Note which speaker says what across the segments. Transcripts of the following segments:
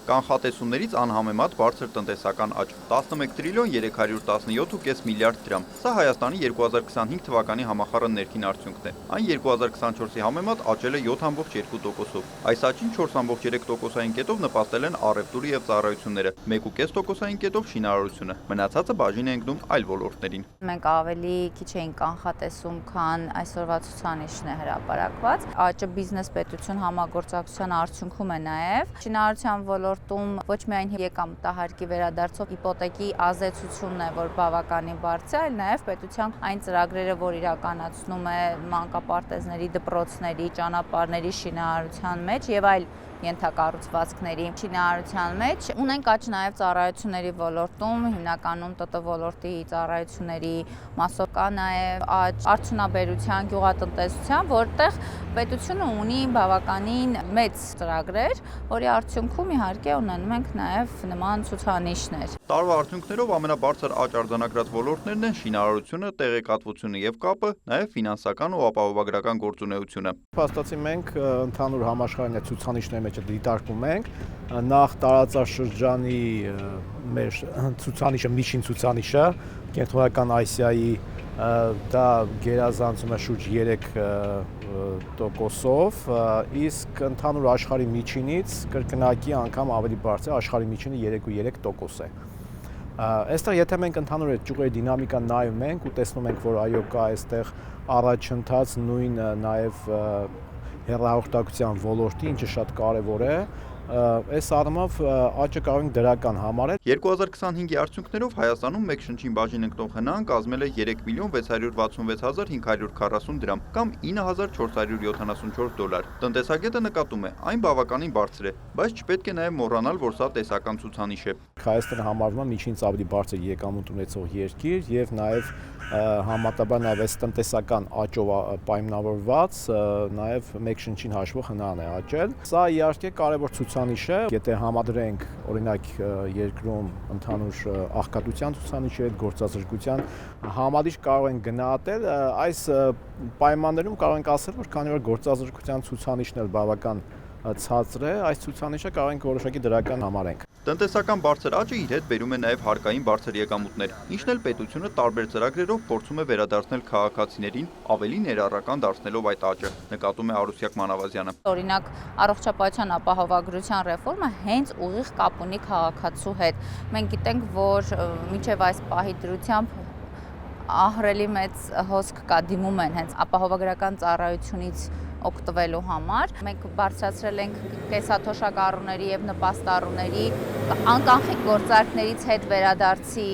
Speaker 1: Կանխատեսումներից անհամեմատ բարձր տնտեսական աճ՝ 11 տրիլիոն 317,5 միլիարդ դրամ։ Սա Հայաստանի 2025 թվականի համախառն ներքին արդյունքն է։ Այն 2024-ի համեմատ աճել է 7,2%-ով։ Այս աճին 4,3%-ային կետով նպաստել են առևտուրը եւ ծառայությունները, 1,5%-ային կետով շինարարությունը։ Մնացածը բաժին է ընկնում այլ ոլորտներին։
Speaker 2: Մենք ավելի քիչ էինք կանխատեսում, քան այսօրվա ցուցանիշն է հրապարակված։ Աճը բիզնես պետություն համագործակցության արդյունքում է նաև։ Շինարարության ոլորտում ոչ միայն եկամտահարկի վերադարձով իպոթեկի ազդեցությունն է, որ բավականին բարձր է, այլ նաև պետության այն ծրագրերը, որ իրականացնում է մանկապարտեզների, դպրոցների, ճանապարհների շինարարության մեջ եւ այլ ենթակառուցվածքների շինարարության մեջ ունենք աճ նաև ծառայությունների ոլորտում, հիմնականում ՏՏ ոլորտի ծառայությունների մասով կա նաև աճ արդյունաբերության, գյուղատնտեսության, որտեղ պետությունը ունի բավականին մեծ ծրագրեր, որի արդյունքում իհարկե ունենում ենք նաև նման ցուցանիշներ։
Speaker 1: Տարվա արդյունքներով ամենաբարձր աճ արձանագրած ոլորտներն են շինարարությունը, տեղեկատվությունը եւ կապը, նաև ֆինանսական ու ապահովագրական գործունեությունը։
Speaker 3: Փաստացի մենք ընդհանուր համաշխարհային ցուցանիշների մեջ դիտարկում ենք նախ տարածաշրջանի մեր ցուցանիշը, միջին ցուցանիշը, կենտրոնական Ասիայի դա գերազանցում է շուրջ 3%-ով, իսկ ընդհանուր աշխարհի միջինից կրկնակի անգամ ավելի բարձր, աշխարհի միջինը 3,3% է։ Այստեղ եթե մենք ընդհանուր այդ ճյուղերի դինամիկան նայում ենք ու տեսնում ենք, որ այո կա այստեղ առաջընթաց նույն նաև հեռահաղորդակցության ոլորտի, ինչը շատ կարևոր է, այս առումով աճը կարող ենք դրական համարել։
Speaker 1: 2025-ի արդյունքներով Հայաստանում մեկ շնչին բաժին ընկնող հնան կազմել է 3,666,540 դրամ կամ 9,474 դոլար։ Տնտեսագետը նկատում է, այն բավականին բարձր է, բայց չպետք է նաև մոռանալ, որ սա տեսական ցուցանիշ է։
Speaker 3: Հայաստանը համարվում է միջինից ավելի բարձր եկամուտ ունեցող երկիր եւ նաև համատաբար նաև այս տնտեսական աճով պայմանավորված նաև մեկ շնչին հաշվող հնան է աճել։ Սա իհարկե կարևոր ցուցանիշ է, եթե համադրենք օրինակ երկրում ընդհանուր աղքատության ցուցանիշի հետ, գործազրկության համալիր կարող ենք գնահատել, այս պայմաններում կարող ենք ասել, որ քանի որ գործազրկության ցուցանիշն էլ բավական ցածր է, այս ցուցանիշը կարող ենք որոշակի դրական համարենք։
Speaker 1: Տնտեսական բարձր աճը իր հետ բերում է նաև հարկային բարձր եկամուտներ, ինչն էլ պետությունը տարբեր ծրագրերով փորձում է վերադարձնել քաղաքացիներին, ավելի ներառական դարձնելով այդ աճը, նկատում է Արուսյակ Մանավազյանը։
Speaker 2: Օրինակ, առողջապահության ապահովագրության ռեֆորմը հենց ուղիղ կապ ունի քաղաքացու հետ։ Մենք գիտենք, որ մինչև այս պահի դրությամբ ահռելի մեծ հոսք կա, դիմում են հենց ապահովագրական ծառայությունից օգտվելու համար։ Մենք բարձրացրել ենք կեսաթոշակառուների եւ նպաստառուների անկանխիկ գործարքներից հետ վերադարձի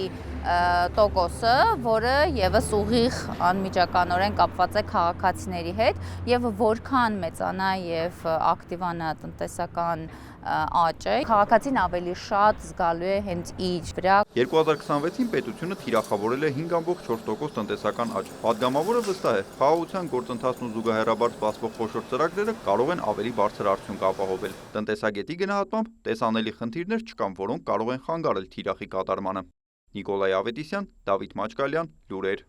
Speaker 2: տոկոսը, որը եւս ուղիղ անմիջականորեն կապված է քաղաքացիների հետ եւ որքան մեծանա եւ ակտիվանա տնտեսական աճը, քաղաքացին ավելի շատ զգալու է հենց իր վրա։
Speaker 1: 2026-ին պետությունը թիրախավորել է 5,4% տնտեսական աճ։ Պատգամավորը վստահ է, խաղաղության գործընթացն ու զուգահեռաբար սպասվող խոշոր ծրագրերը կարող են ավելի բարձր արդյունք ապահովել։ Տնտեսագետի գնահատմամբ տեսանելի խնդիրներ չկան, որոնք կարող են խանգարել թիրախի կատարմանը։ Նիկոլայ Ավետիսյան, Դավիթ Մաչկալյան, լուրեր։